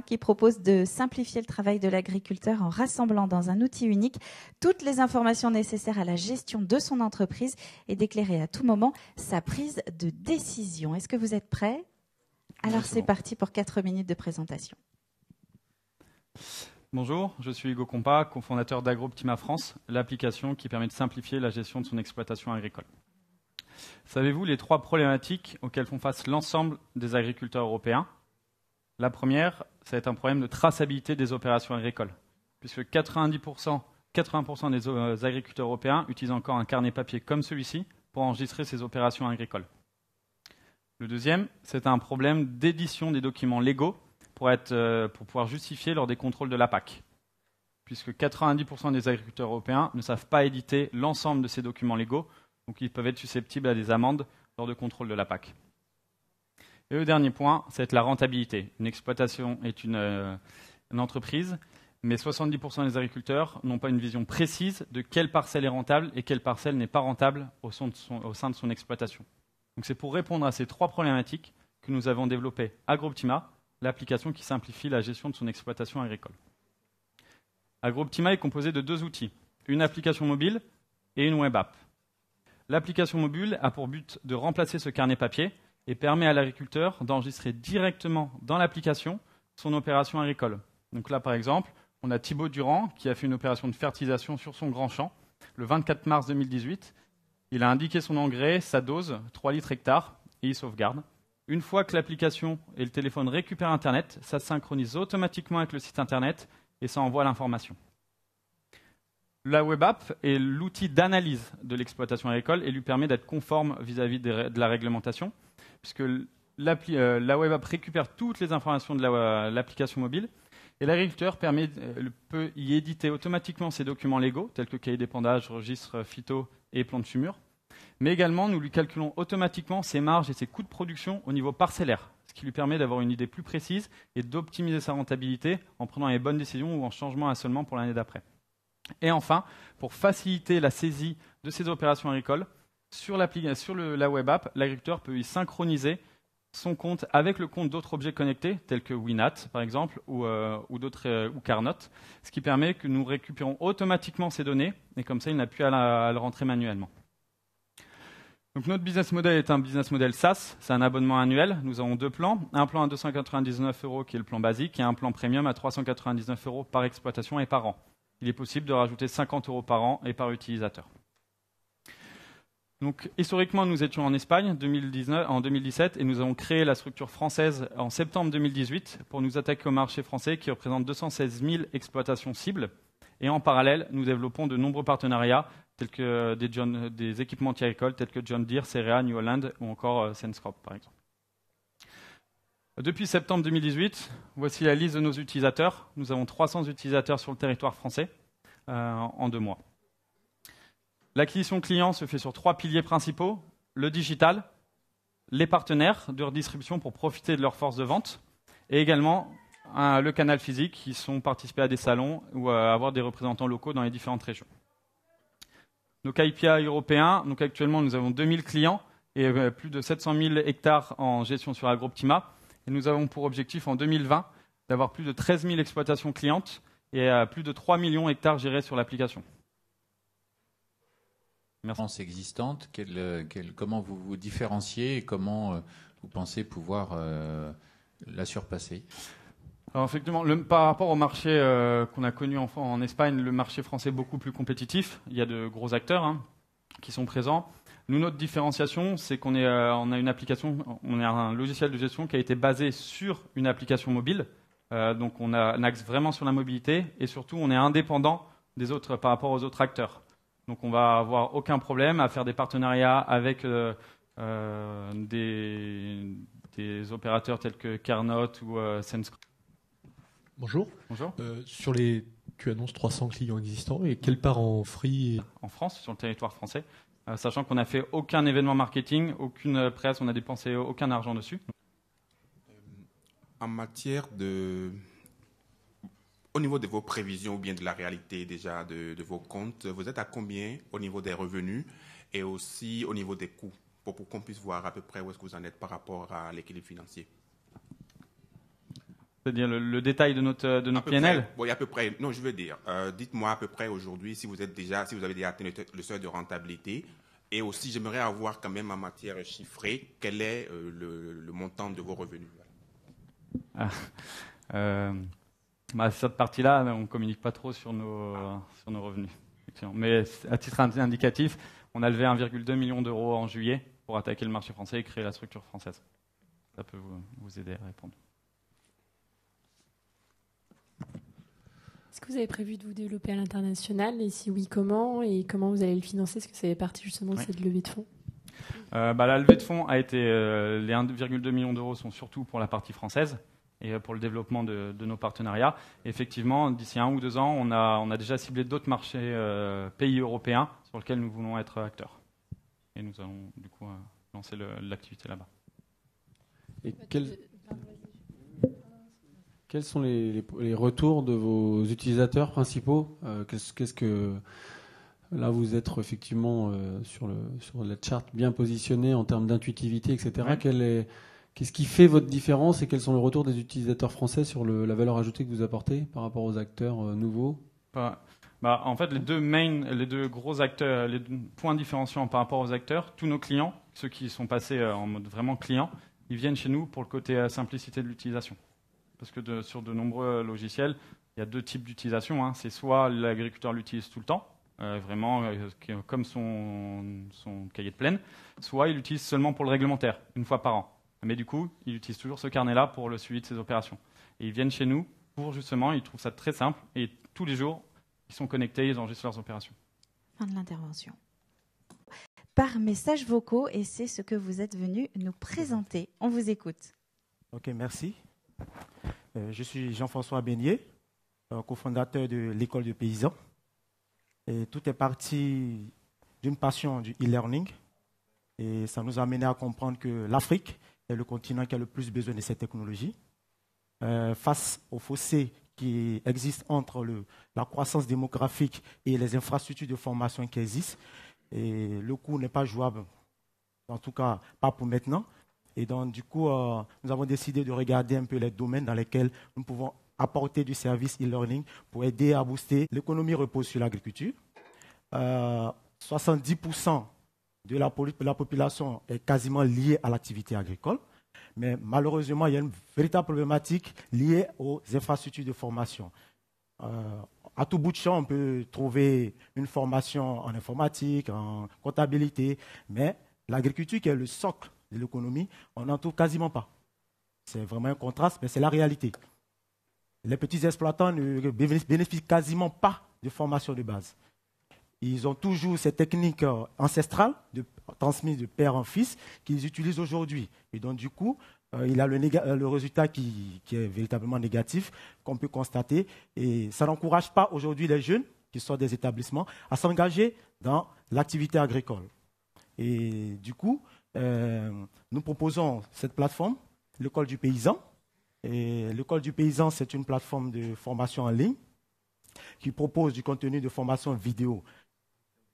qui propose de simplifier le travail de l'agriculteur en rassemblant dans un outil unique toutes les informations nécessaires à la gestion de son entreprise et d'éclairer à tout moment sa prise de décision. Est-ce que vous êtes prêts? Alors c'est parti pour 4 minutes de présentation. Bonjour, je suis Hugo Compas, cofondateur d'AgroOptima France, l'application qui permet de simplifier la gestion de son exploitation agricole. Savez-vous les 3 problématiques auxquelles font face l'ensemble des agriculteurs européens? La première, ça va être un problème de traçabilité des opérations agricoles, puisque 80% des agriculteurs européens utilisent encore un carnet papier comme celui-ci pour enregistrer ces opérations agricoles. Le deuxième, c'est un problème d'édition des documents légaux pour pouvoir justifier lors des contrôles de la PAC, puisque 90% des agriculteurs européens ne savent pas éditer l'ensemble de ces documents légaux, donc ils peuvent être susceptibles à des amendes lors de contrôles de la PAC. Et le dernier point, c'est la rentabilité. Une exploitation est une entreprise, mais 70% des agriculteurs n'ont pas une vision précise de quelle parcelle est rentable et quelle parcelle n'est pas rentable au sein de son exploitation. Donc c'est pour répondre à ces 3 problématiques que nous avons développé AgroOptima, l'application qui simplifie la gestion de son exploitation agricole. AgroOptima est composé de 2 outils, une application mobile et une web app. L'application mobile a pour but de remplacer ce carnet papier et permet à l'agriculteur d'enregistrer directement dans l'application son opération agricole. Donc là, par exemple, on a Thibaut Durand qui a fait une opération de fertilisation sur son grand champ le 24 mars 2018. Il a indiqué son engrais, sa dose, 3 litres hectare, et il sauvegarde. Une fois que l'application et le téléphone récupèrent Internet, ça se synchronise automatiquement avec le site Internet et ça envoie l'information. La web app est l'outil d'analyse de l'exploitation agricole et lui permet d'être conforme vis-à-vis de la réglementation, puisque la web app récupère toutes les informations de l'application mobile et l'agriculteur peut y éditer automatiquement ses documents légaux, tels que cahier d'épandage, registre phyto et plan de fumure. Mais également, nous lui calculons automatiquement ses marges et ses coûts de production au niveau parcellaire, ce qui lui permet d'avoir une idée plus précise et d'optimiser sa rentabilité en prenant les bonnes décisions ou en changement à seulement pour l'année d'après. Et enfin, pour faciliter la saisie de ces opérations agricoles, sur la web app, l'agriculteur peut y synchroniser son compte avec le compte d'autres objets connectés, tels que Winat par exemple, ou Carnot, ce qui permet que nous récupérons automatiquement ces données, et comme ça, il n'a plus à le rentrer manuellement. Donc notre business model est un business model SaaS, c'est un abonnement annuel. Nous avons 2 plans, un plan à 299 € qui est le plan basique et un plan premium à 399 € par exploitation et par an. Il est possible de rajouter 50 € par an et par utilisateur. Donc, historiquement, nous étions en Espagne en 2017 et nous avons créé la structure française en septembre 2018 pour nous attaquer au marché français qui représente 216 000 exploitations cibles. Et en parallèle, nous développons de nombreux partenariats tels que des équipementiers agricoles tels que John Deere, Cerea, New Holland ou encore Senscrop par exemple. Depuis septembre 2018, voici la liste de nos utilisateurs. Nous avons 300 utilisateurs sur le territoire français en 2 mois. L'acquisition client se fait sur 3 piliers principaux, le digital, les partenaires de redistribution pour profiter de leur force de vente, et également le canal physique qui sont participés à des salons ou à avoir des représentants locaux dans les différentes régions. Nos KPI européens, donc actuellement nous avons 2000 clients et plus de 700 000 hectares en gestion sur AgroOptima. Et nous avons pour objectif en 2020 d'avoir plus de 13 000 exploitations clientes et plus de 3 millions d'hectares gérés sur l'application. Merci. Existante, comment vous vous différenciez et comment vous pensez pouvoir la surpasser? Alors effectivement, par rapport au marché qu'on a connu en Espagne, le marché français est beaucoup plus compétitif. Il y a de gros acteurs qui sont présents. Nous, notre différenciation, c'est on a une application, on a un logiciel de gestion qui a été basé sur une application mobile. Donc on axe vraiment sur la mobilité et surtout on est indépendant des autres par rapport aux autres acteurs. Donc on va avoir aucun problème à faire des partenariats avec des opérateurs tels que Carnot ou Senscrop. Bonjour. Bonjour. Tu annonces 300 clients existants et quelle part en free? En France, sur le territoire français, sachant qu'on n'a fait aucun événement marketing, aucune presse, on n'a dépensé aucun argent dessus. En matière au niveau de vos prévisions ou bien de la réalité déjà de vos comptes, vous êtes à combien au niveau des revenus et aussi au niveau des coûts pour qu'on puisse voir à peu près où est-ce que vous en êtes par rapport à l'équilibre financier? C'est-à-dire le détail de notre À peu PNL. près, oui, à peu près. Non, je veux dire, dites-moi à peu près aujourd'hui si vous avez déjà atteint le seuil de rentabilité. Et aussi, j'aimerais avoir quand même en matière chiffrée, quel est le montant de vos revenus. Cette partie-là, on ne communique pas trop sur nos revenus. Mais à titre indicatif, on a levé 1,2 million d'euros en juillet pour attaquer le marché français et créer la structure française. Ça peut vous aider à répondre. Est-ce que vous avez prévu de vous développer à l'international? Et si oui, comment? Et comment vous allez le financer? Est-ce que ça fait partie justement de cette levée de fonds? La levée de fonds a été... les 1,2 million d'euros sont surtout pour la partie française et pour le développement de nos partenariats. Et effectivement, d'ici 1 ou 2 ans, on a déjà ciblé d'autres marchés pays européens sur lesquels nous voulons être acteurs. Et nous allons du coup lancer l'activité là-bas. Et quels sont les retours de vos utilisateurs principaux? Qu'est-ce que là vous êtes effectivement sur la charte bien positionné en termes d'intuitivité, etc. Ouais. Qu'est-ce qui fait votre différence et quels sont les retours des utilisateurs français sur la valeur ajoutée que vous apportez par rapport aux acteurs nouveaux? En fait, les deux gros acteurs, les deux points différenciants par rapport aux acteurs, tous nos clients, ceux qui sont passés en mode vraiment client, ils viennent chez nous pour le côté simplicité de l'utilisation. Parce que sur de nombreux logiciels, il y a 2 types d'utilisation. C'est soit l'agriculteur l'utilise tout le temps, vraiment comme son cahier de plaine, soit il l'utilise seulement pour le réglementaire, une fois par an. Mais du coup, il utilise toujours ce carnet-là pour le suivi de ses opérations. Et ils viennent chez nous pour justement, ils trouvent ça très simple et tous les jours, ils sont connectés, ils enregistrent leurs opérations. Fin de l'intervention. Par messages vocaux, et c'est ce que vous êtes venu nous présenter. On vous écoute. Ok, merci. Je suis Jean-François Beignet, cofondateur de l'école de paysans. Et tout est parti d'une passion du e-learning. Et ça nous a amené à comprendre que l'Afrique est le continent qui a le plus besoin de cette technologie. Face au fossé qui existe entre la croissance démographique et les infrastructures de formation qui existent, et le coût n'est pas jouable, en tout cas pas pour maintenant. Et donc, du coup, nous avons décidé de regarder un peu les domaines dans lesquels nous pouvons apporter du service e-learning pour aider à booster. L'économie repose sur l'agriculture. 70% de la population est quasiment liée à l'activité agricole. Mais malheureusement, il y a une véritable problématique liée aux infrastructures de formation. À tout bout de champ, on peut trouver une formation en informatique, en comptabilité, mais l'agriculture, qui est le socle de l'économie, on n'en trouve quasiment pas. C'est vraiment un contraste, mais c'est la réalité. Les petits exploitants ne bénéficient quasiment pas de formation de base. Ils ont toujours ces techniques ancestrales, transmises de père en fils, qu'ils utilisent aujourd'hui. Et donc, du coup, il a le résultat qui est véritablement négatif, qu'on peut constater. Et ça n'encourage pas aujourd'hui les jeunes qui sortent des établissements à s'engager dans l'activité agricole. Et du coup, nous proposons cette plateforme, l'école du paysan. Et l'école du paysan, c'est une plateforme de formation en ligne qui propose du contenu de formation vidéo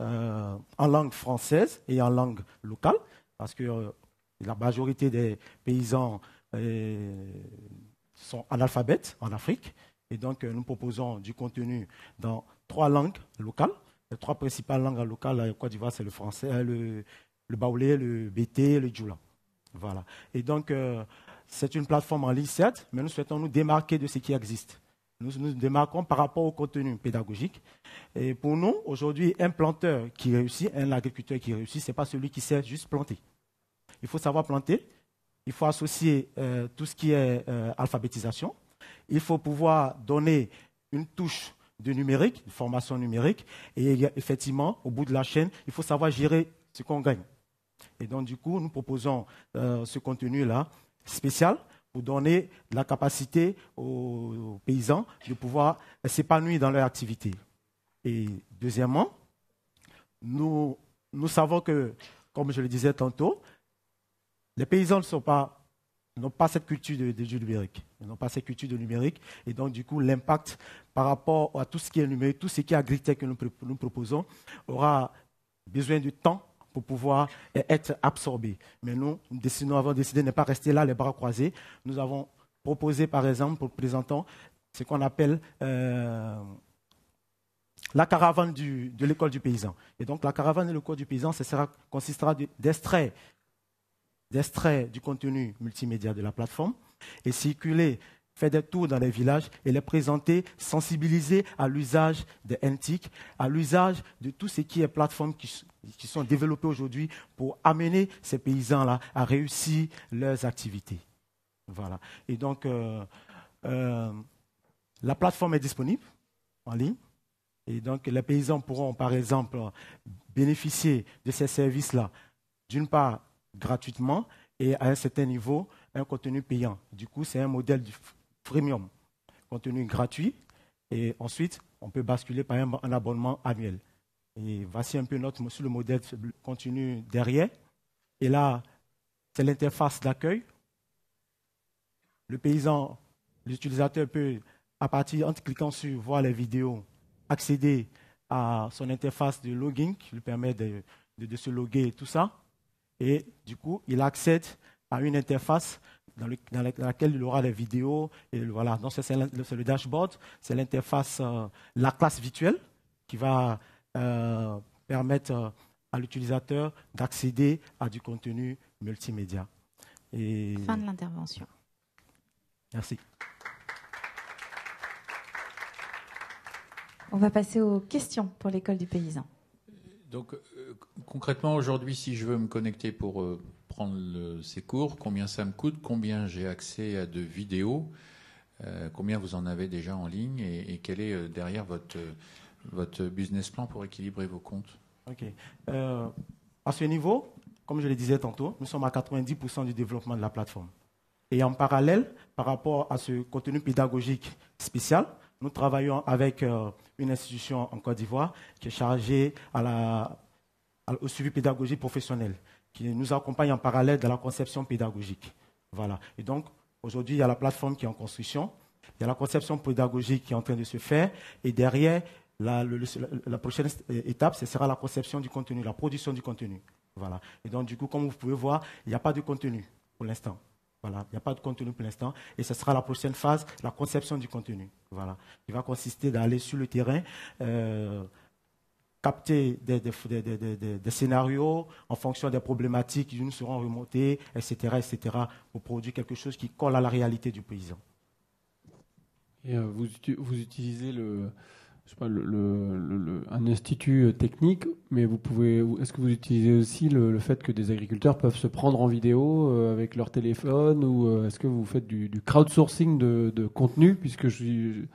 en langue française et en langue locale, parce que la majorité des paysans sont analphabètes en Afrique. Et donc, nous proposons du contenu dans 3 langues locales. Les 3 principales langues locales en Côte d'Ivoire, c'est le français, le baoulé, le bété, le djoula. Voilà. Et donc, c'est une plateforme en ligne, certes, mais nous souhaitons nous démarquer de ce qui existe. Nous nous démarquons par rapport au contenu pédagogique. Et pour nous, aujourd'hui, un planteur qui réussit, un agriculteur qui réussit, ce n'est pas celui qui sait juste planter. Il faut savoir planter, il faut associer tout ce qui est alphabétisation, il faut pouvoir donner une touche de numérique, de formation numérique, et effectivement, au bout de la chaîne, il faut savoir gérer ce qu'on gagne. Et donc, du coup, nous proposons ce contenu-là spécial pour donner la capacité aux paysans de pouvoir s'épanouir dans leur activité. Et deuxièmement, nous savons que, comme je le disais tantôt, les paysans n'ont pas cette culture du numérique. Ils n'ont pas cette culture de numérique. Et donc, du coup, l'impact par rapport à tout ce qui est numérique, tout ce qui est agritech que nous proposons, aura besoin de temps pour pouvoir être absorbé. Mais nous avons décidé de ne pas rester là les bras croisés. Nous avons proposer, par exemple, pour le présentant, ce qu'on appelle la caravane de l'école du paysan. Et donc, la caravane de l'école du paysan, consistera d'extraits du contenu multimédia de la plateforme et circuler, faire des tours dans les villages et les présenter, sensibiliser à l'usage des NTIC, à l'usage de tout ce qui est plateformes qui sont développées aujourd'hui pour amener ces paysans-là à réussir leurs activités. Voilà. Et donc, la plateforme est disponible en ligne. Et donc, les paysans pourront, par exemple, bénéficier de ces services-là, d'une part, gratuitement, et à un certain niveau, un contenu payant. Du coup, c'est un modèle du freemium, contenu gratuit, et ensuite, on peut basculer par un abonnement annuel. Et voici un peu sur le modèle contenu derrière. Et là, c'est l'interface d'accueil. Le paysan, l'utilisateur peut, en cliquant sur voir les vidéos, accéder à son interface de login qui lui permet de se loguer et tout ça. Et du coup, il accède à une interface dans laquelle il aura les vidéos. Et voilà, donc c'est le dashboard, c'est l'interface, la classe virtuelle qui va permettre à l'utilisateur d'accéder à du contenu multimédia. Et... Fin de l'intervention. Merci. On va passer aux questions pour l'école du paysan. Donc, concrètement, aujourd'hui, si je veux me connecter pour prendre ces cours, combien ça me coûte? Combien j'ai accès à de vidéos? Combien vous en avez déjà en ligne? Et quel est derrière votre business plan pour équilibrer vos comptes? OK. À ce niveau, comme je le disais tantôt, nous sommes à 90% du développement de la plateforme. Et en parallèle, par rapport à ce contenu pédagogique spécial, nous travaillons avec une institution en Côte d'Ivoire qui est chargée au suivi pédagogique professionnel, qui nous accompagne en parallèle dans la conception pédagogique. Voilà. Et donc, aujourd'hui, il y a la plateforme qui est en construction, il y a la conception pédagogique qui est en train de se faire, et derrière, la prochaine étape, ce sera la conception du contenu, la production du contenu. Voilà. Et donc, du coup, comme vous pouvez voir, il n'y a pas de contenu pour l'instant. Voilà, il n'y a pas de contenu pour l'instant. Et ce sera la prochaine phase, la conception du contenu. Voilà. Il va consister d'aller sur le terrain, capter des scénarios en fonction des problématiques qui nous seront remontées, etc., pour produire quelque chose qui colle à la réalité du paysan. Et vous utilisez un institut technique, mais est-ce que vous utilisez aussi le fait que des agriculteurs peuvent se prendre en vidéo avec leur téléphone, ou est-ce que vous faites du crowdsourcing de contenu, puisque je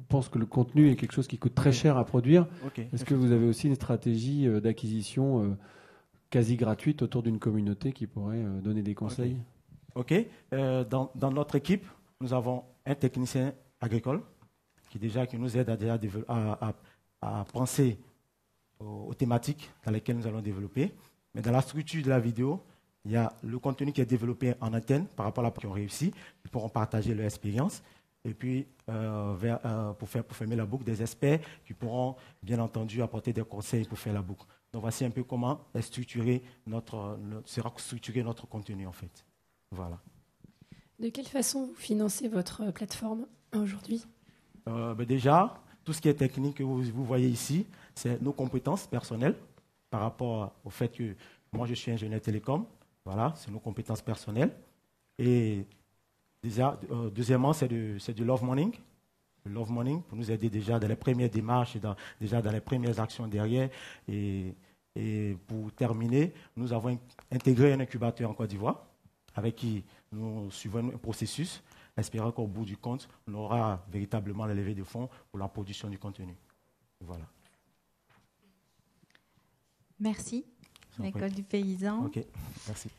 pense que le contenu est quelque chose qui coûte très cher à produire. Okay. Est-ce que vous avez aussi une stratégie d'acquisition quasi gratuite autour d'une communauté qui pourrait donner des conseils? OK. Dans notre équipe, nous avons un technicien agricole qui nous aide à penser aux thématiques dans lesquelles nous allons développer. Mais dans la structure de la vidéo, il y a le contenu qui est développé en interne par rapport à la qui ont réussi. Ils pourront partager leur expérience. Et puis, pour fermer la boucle, des experts qui pourront, bien entendu, apporter des conseils pour faire la boucle. Donc, voici un peu comment sera structuré notre contenu, en fait. Voilà. De quelle façon vous financez votre plateforme aujourd'hui? Déjà, tout ce qui est technique que vous voyez ici, c'est nos compétences personnelles par rapport au fait que moi, je suis ingénieur télécom. Voilà, c'est nos compétences personnelles. Et déjà, deuxièmement, c'est du love morning. Le love morning pour nous aider déjà dans les premières démarches et déjà dans les premières actions derrière. Et pour terminer, nous avons intégré un incubateur en Côte d'Ivoire avec qui nous suivons un processus, espérant qu'au bout du compte, on aura véritablement la levée de fonds pour la production du contenu. Voilà. Merci, l'école du paysan. OK, merci.